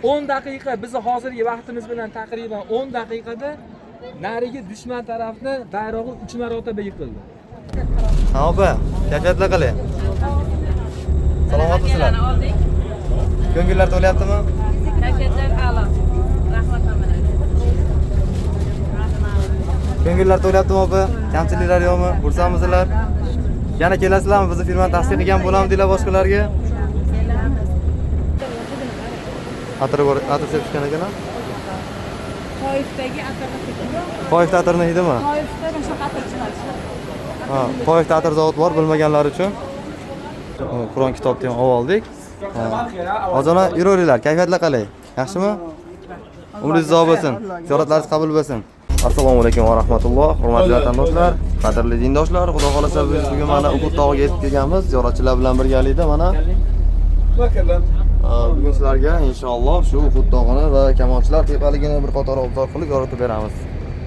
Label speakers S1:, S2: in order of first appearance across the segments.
S1: 10 daqiqa bizni hozirgi vaqtimiz bilan taqriban 10 daqiqada narigi dushman tarafni bayrog'i 3 marotaba yiqildi.
S2: Ha opa, kayfiyatlar qalay? Salomatmisizlar? Ko'ngillar to'layaptimi?
S3: Kayfiyatlar a'lo. Rahmat hammalarga.
S2: Ko'ngillar to'layaptimi opa? Kamchiliklar yo'qmi? Xursandmisizlar? Yana kelasizlarmi? Bizni firmani tavsiya qilgan bo'lamiz deylar boshqalarga. Atir sepishgan ekan-a?
S3: Toifdagi atirni hidi.
S2: Toifda atirni hidimi?
S3: Toifda o'sha atir chiqarish.
S2: Ha, Toifda atir zavod bor bilmaganlar uchun. Qur'on kitobni ham oldik. Hozirna yuraveringlar, kayfiyatlar qalay? Yaxshimi? Umringiz uzoq bo'lsin, ziyoratlaringiz qabul bo'lsin. Assalomu alaykum va rahmatulloh. Hurmatli vatandoshlar, qadrli dindoshlar, Xudo xolasa biz bugun mana Uhud tog'iga yetib kelganmiz. Ziyoratchilar bilan birgalikda mana bugun sizlarga inshaalloh shu Uhud tog'ini va kamonchilar tepaligini bir qator obzor qilib yoritib beramiz.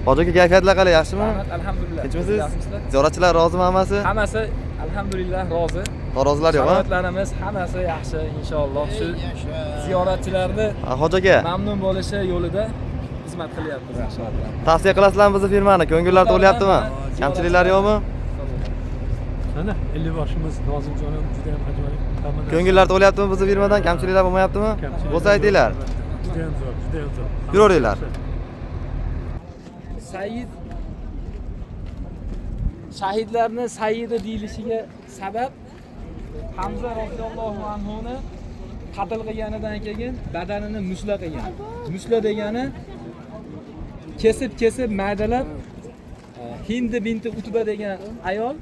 S2: Hozirgi kayfiyatlar qalay, yaxshimi?
S1: Alhamdulillah.
S2: Tinchmisiz? Ziyoratchilar rozimi hammasi?
S1: Hammasi alhamdulillah rozi.
S2: Norozilar yo'q-a?
S1: Ziyoratlarimiz hammasi yaxshi inshaalloh. Shu ziyoratchilarni
S2: Hoji aka,
S1: mamnun bo'lishi yo'lida xizmat qilyapmiz inshaalloh.
S2: tavsiya qilasizlarmi bizni firmani? Ko'ngillar to'layaptimi? Kamchiliklar yo'qmi?
S4: Ana 50 boshimiz Nozimjonim juda ham ajoyib.
S2: Ko'ngillar to'layaptimi bizni firmadan? Kamchiliklar bo'lmayaptimi? Bo'lsa aytinglar.
S4: Juda ham zo'r, juda ham zo'r.
S2: Yuraveringlar.
S1: Said shahidlarni Saidi deyilishiga sabab Hamza roziyallohu anhu ni qatl qilganidan keyin badanini musla qilgan. Musla degani kesib maydalab Hind binti Utba degan ayol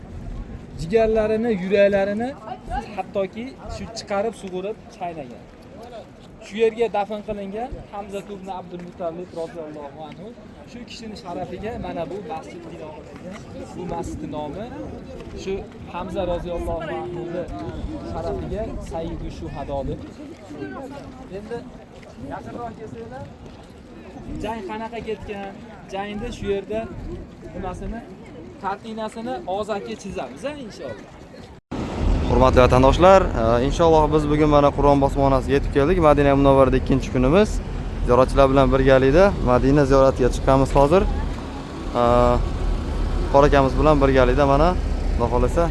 S1: jigarlarini, yuraklarini hattoki shu chiqarib sug'urib chaynagan. Shu yerga dafn qilingan Hamza ibn Abdul Muttolib roziyallohu anhu. Shu kishining sharafiga mana bu masjid bino qilingan. Bu masjidning nomi shu Hamza roziyallohu anhu sharafiga Sayyidu Shuhado deb. Endi yaqinroq kelsanglar jang qanaqa ketgan? Jangda shu yerda nimasini kartinasini og'zaki chizamiz inshaalloh.
S2: Hurmatli vatandoshlar, inshaalloh biz bugun mana Qur'on bosmonasiga yetib keldik. Madina Munavvarada ikkinchi kunimiz. Ziyoratchilar bilan birgalikda Madina ziyoratiga chiqqanmiz hozir. Qora akamiz bilan birgalikda mana Xudo xolasa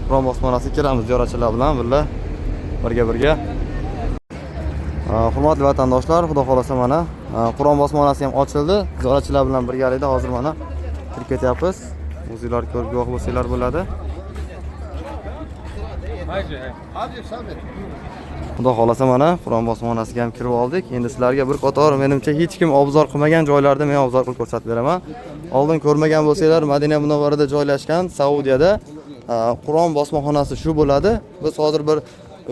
S2: Qur'on bosmonasiga kiramiz ziyoratchilar bilan birga. Hurmatli vatandoshlar, Xudo xolasa mana Qur'on bosmonasi ham ochildi. Ziyoratchilar bilan birgalikda hozir mana kirib ketyapmiz. O'zingizlar ko'rib guvoh bo'lsanglar bo'ladi. Xudo xolasa mana Qur'on bosmonasiga ham kirib oldik. Endi sizlarga bir qator menimcha hech kim obzor qilmagan joylarni men obzor qilib ko'rsatib beraman. Oldin ko'rmagan bo'lsanglar, Madina Munavvarada joylashgan Saudiyada Qur'on bosmaxonasi shu bo'ladi. Biz hozir bir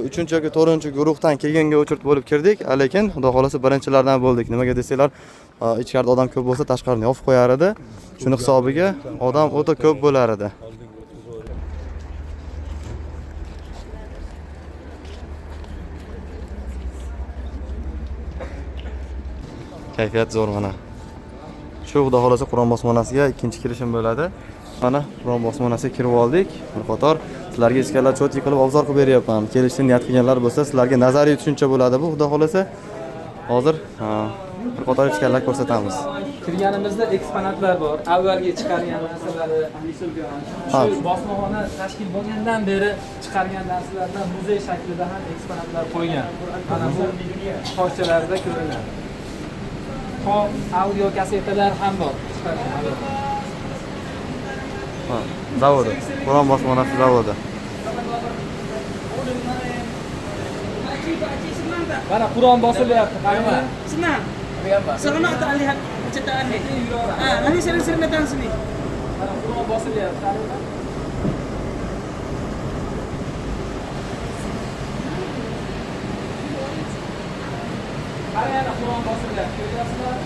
S2: 3-chi yoki 4-chi guruhdan keyingi o'chirt bo'lib kirdik, lekin Xudo xolasa birinchilardan bo'ldik. Nimaga desanglar, ichkarida odam ko'p bo'lsa tashqarini yopib qo'yar edi. Shuni hisobiga odam o'ta ko'p bo'lar edi. Kayfiyat zo'r mana. Shu Xudo xolasa Qur'on bosmonasiga ikkinchi kirishim bo'ladi. Mana Qur'on bosmonasiga kirib oldik. Bir qator sizlarga ichkarlar cho'tki qilib obzor qilib beryapman. Kelishni niyat qilganlar bo'lsa, sizlarga nazariy tushuncha bo'ladi bu. Xudo xolasa hozir bir qator ichkarlar ko'rsatamiz.
S1: Kirganimizda eksponatlar bor. Avvalgi chiqargan narsalari, shu bosmaxona tashkil bo'lgandan beri chiqargan narsalardan muzey shaklida ham eksponatlar qo'ygan. Mana bu parchalarda ko'rinadi. Audio kasetalar ham bor.
S2: Zavodi. Qur'on bosmonasi zavodi.
S1: Mana Qur'on bosilyapti, qarang.
S5: Senang. Seronok tak lihat cetakan ni? Nanti sering-sering datang sini.
S1: Mana Qur'on bosilyapti, qarang. Qarang, Qur'on bosilyapti. Ko'ryapsizlar?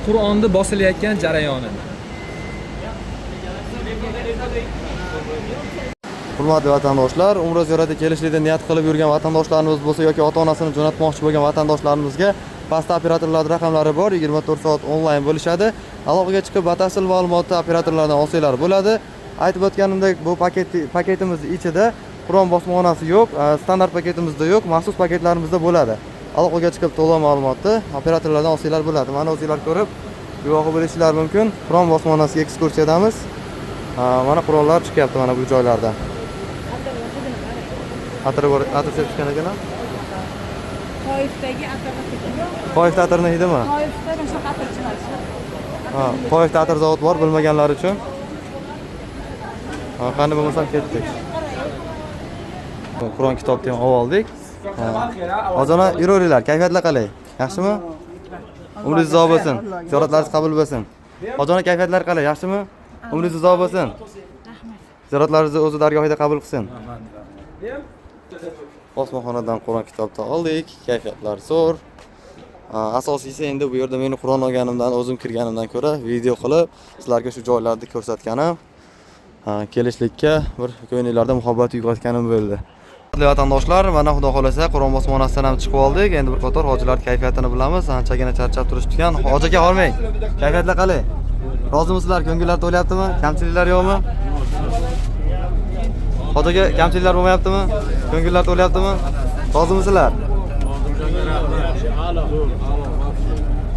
S1: Qur'onni bosilayotgan jarayoni.
S2: Hurmatli vatandoshlar, Umra ziyoratiga kelishlikda niyat qilib yurgan vatandoshlarimiz bo'lsa yoki ota-onasini jo'natmoqchi bo'lgan vatandoshlarimizga pastda operatorlar raqamlari bor, 24 soat onlayn bo'lishadi. Aloqaga chiqib batafsil ma'lumotni operatorlardan olsanglar bo'ladi. Aytib o'tganimdek, bu paketimiz ichida Qur'on bosmaxonasi yo'q, standart paketimizda yo'q, maxsus paketlarimizda bo'ladi. Aloqaga chiqib to'liq ma'lumotni operatorlardan olsanglar bo'ladi. Mana o'zingizlar ko'rib, guvohi bo'lishingiz mumkin. Qur'on bosmaxonasiga ekskursiyadamiz. Mana qurollar chiqyapti mana bu joylarda. Atir sepishgan ekan.
S3: Toifdagi atirni.
S2: Toifda atirni hidimi?
S3: Toifda mana shu atirchilar.
S2: Ha, Toifda atir zavod bor bilmaganlar uchun. Qani bo'lmasam ketdik. Qur'on kitobni ham oldik. Hozirna yuraveringlar, kayfiyatlar qalay? Yaxshimi? Umringiz uzoq bo'lsin. Ziyoratlaringiz qabul bo'lsin. Hozirna kayfiyatlar qalay? Yaxshimi? Umringiz uzoq bo'lsin. Rahmat. Ziyoratlaringizni o'zi dargohida qabul qilsin. Bosmaxonadan Qur'on kitobni oldik. Kayfiyatlar zo'r. Asosiysi endi bu yerda meni Qur'on olganimdan, o'zim kirganimdan ko'ra video qilib sizlarga shu joylarni ko'rsatganim, kelishlikka bir ko'ngillarda muhabbat uyg'otganim bo'ldi. Vatandoshlar, mana xudo xolasa Qur'on bosmaxonasidan ham chiqib oldik. Endi bir qator hojilar kayfiyatini bilamiz. Anchagina charchab turishgan. Hoji aka olmang. Kayfiyatlar qalay? Rozimisizlar? Ko'ngillar to'layaptimi? Kamchiliklar yo'qmi? Hoji aka, kamchiliklar bo'lmayaptimi? Ko'ngillar to'layaptimi? Rozimisizlar?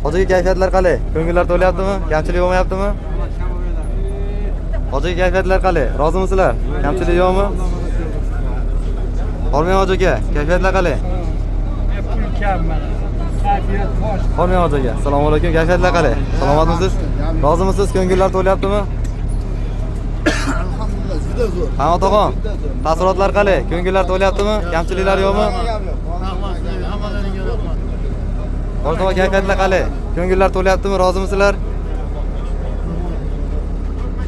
S2: Hoji aka, kayfiyatlar qalay? Ko'ngillar to'layaptimi? Kamchilik bo'lmayaptimi? Hoji aka, kayfiyatlar qalay? Rozimisizlar? Kamchilik yo'qmi? Hormang hoji aka, kayfiyatlar qalay? Hormang hoji aka. Assalomu alaykum, kayfiyatlar qalay? Salomatmisiz? Rozimisiz? Ko'ngillar to'layaptimi?
S6: Alhamdulillah, juda zo'r.
S2: Ha, tog'am. Taassurotlar qalay? Ko'ngillar to'layaptimi? Kamchiliklar yo'qmi? O'rtoq kayfiyatlar qalay? Ko'ngillar to'layaptimi? Rozimisizlar?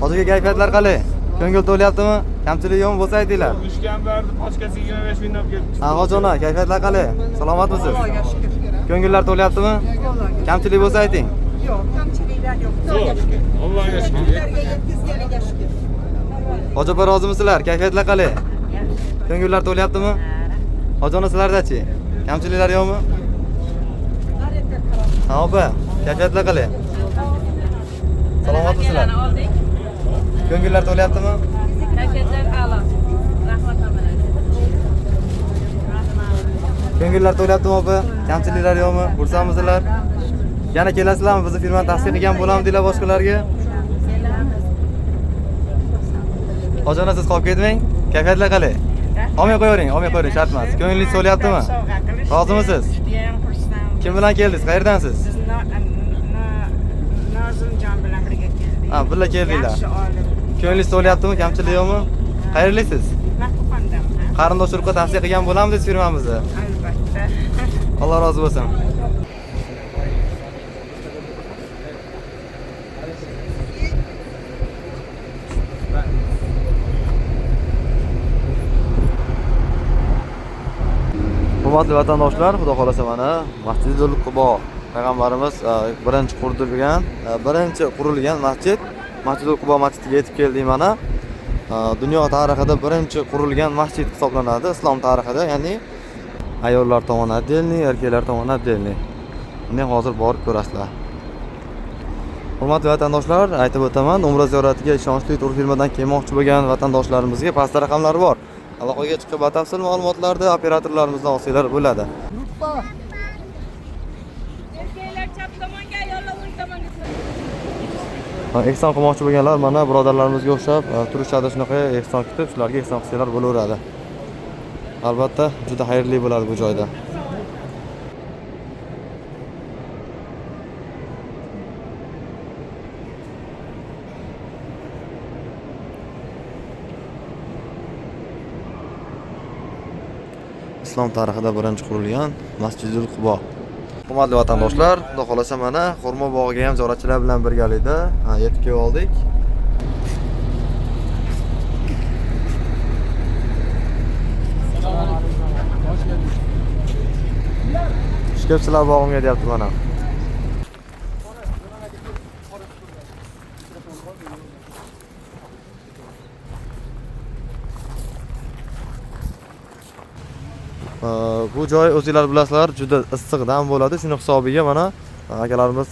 S2: Hoji aka, kayfiyatlar qalay? Ko'ngil to'layaptimi? Kamchilik yo'qmi bo'lsa aytinglar.
S4: Ishkambarni pochkasiga 25 mingdan kelibdi.
S2: Ha, hoji ona, kayfiyatlar qalay? Salomatmisiz? Ko'ngillar to'layaptimi? Kamchilik bo'lsa ayting.
S7: Yo'q, kamchiliklar yo'q.
S4: Allohga shukr.
S7: Ularga yetkazganiga shukr.
S2: Hoji opa, rozimisizlar? Kayfiyatlar qalay? Ko'ngillar to'layaptimi? Hoji ona, sizlarda-chi? Kamchiliklar yo'qmi? Ha, opa, kayfiyatlar qalay? Salomatmisizlar?
S3: oldik.
S2: Ko'ngillar to'layaptimi?
S3: Kayfiyatlar a'lo. Rahmat hammalarga.
S2: Ko'ngillar to'layaptimi opa? Kamchiliklar yo'qmi? Xursandmisizlar? Yana kelasizlarmi? Bizni firmani tavsiya qilgan bo'lamiz deylar boshqalarga. Hoji ona, siz qolib ketmang. Kayfiyatlar qalay? Olmay qo'yavering, shart emas. Ko'nglingiz to'layaptimi? Rozimisiz? Kim bilan keldingiz? Qayerdansiz?
S7: Nozimjon bilan birga keldik.
S2: Ha, birga keldinglar.
S7: Yaxshi olim.
S2: Ko'nglingiz to'layaptimi? Kamchilik yo'qmi? Xayrlisiz?
S7: Mahbubandan.
S2: Qarindosh urug'ga tavsiya qilgan bo'lamiz firmamizni.
S7: Albatta.
S2: Alloh rozi bo'lsin. Hurmatli vatandoshlar, xudo xolasa mana Masjidul Qubo payg'ambarimiz birinchi qurilgan masjid, Masjidul Qubo masjidiga yetib keldik mana. Dunyo tarixida birinchi qurilgan masjid hisoblanadi, islom tarixida, ya'ni ayollar tomonidan отдельный, erkaklar tomonidan отдельный. Buni hozir borib ko'rasizlar. Hurmatli vatandoshlar, aytib o'taman, umra ziyoratiga ishonchli turfirmadan kelmoqchi bo'lgan vatandoshlarimizga pastda raqamlar bor. Aloqaga chiqib batafsil ma'lumotlarni operatorlarimizdan olsanglar bo'ladi.
S3: Erkaklar chap tomonga, ayollar o'ng tomonga.
S2: Ehson qilmoqchi bo'lganlar mana birodarlarimizga o'xshab turishadi, shunaqa ehson kutib, shularga ehson qilsanglar bo'laveradi. Albatta, juda xayrli bo'ladi bu joyda. Islom tarixida birinchi qurilgan Masjidul Qubo. Hurmatli vatandoshlar, xudo xolasa mana Xurmo bog'iga ham ziyoratchilar bilan birgalikda yetib kelib oldik. Xush kelibsizlar bog'imga deyapti mana. Bu joy o'zingizlar bilasizlar, juda issiq dam bo'ladi. Shuni hisobiga mana akalarimiz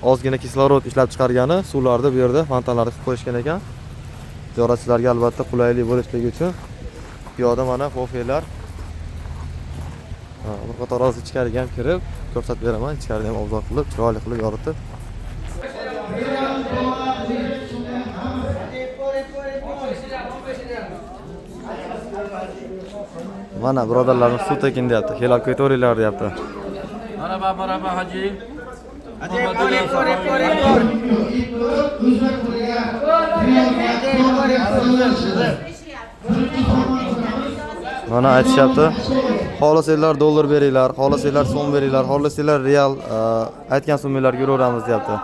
S2: ozgina kislorod ishlab chiqargani suvlarni bu yerda fontanlarni qilib qo'yishgan ekan. Ziyoratchilarga albatta qulaylik bo'lishligi uchun piyoda mana kofelar. Bir qator hozir ichkariga ham kirib ko'rsatib beraman. Ichkarida ham obzor qilib, chiroyli qilib yoritib. Mana birodarlarimiz suv tekin deyapti. Kelib ketaveringlar deyapti.
S1: Marhaba Haji.
S2: Mana aytishyapti. Xohlasanglar dollar beringlar, xohlasanglar so'm beringlar, xohlasanglar real aytgan summalarga yuraveramiz deyapti.